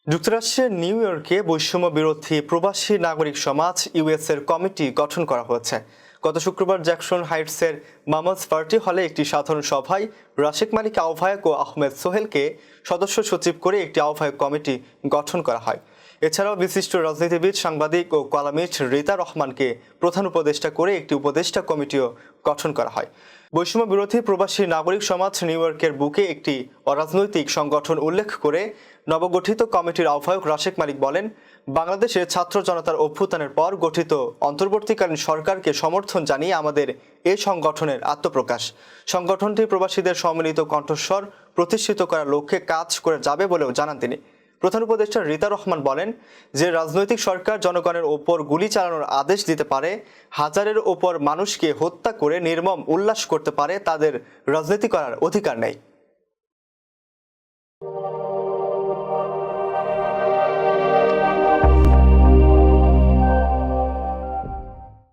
যুক্তরাষ্ট্রের নিউ ইয়র্কে বৈষম্য বিরোধী প্রবাসী নাগরিক সমাজ ইউএসএর কমিটি গঠন করা হয়েছে। গত শুক্রবার জ্যাকসন হাইটসের মামাজ পার্টি হলে একটি সাধারণ সভায় রাশেক মালিক আহ্বায়ক ও আহমেদ সোহেলকে সদস্য সচিব করে একটি আহ্বায়ক কমিটি গঠন করা হয়। এছাড়াও বিশিষ্ট রাজনীতিবিদ, সাংবাদিক ও কলামিস্ট রিতা রহমানকে প্রধান উপদেষ্টা করে একটি উপদেষ্টা কমিটিও গঠন করা হয়। বৈষম্য বিরোধী প্রবাসী নাগরিক সমাজ নিউ ইয়র্কের বুকে একটি অরাজনৈতিক সংগঠন উল্লেখ করে নবগঠিত কমিটির আহ্বায়ক রাশেক মালিক বলেন, বাংলাদেশে ছাত্র জনতার অভ্যুত্থানের পর গঠিত অন্তর্বর্তীকালীন সরকারকে সমর্থন জানিয়ে আমাদের এ সংগঠনের আত্মপ্রকাশ। সংগঠনটি প্রবাসীদের সম্মিলিত কণ্ঠস্বর প্রতিষ্ঠিত করার লক্ষ্যে কাজ করে যাবে বলেও জানান তিনি। প্রধান উপদেষ্টা রিতা রহমান বলেন, যে রাজনৈতিক সরকার জনগণের ওপর গুলি চালানোর আদেশ দিতে পারে, হাজারের ওপর মানুষকে হত্যা করে নির্মম উল্লাস করতে পারে, তাদের রাজনীতি করার অধিকার নেই।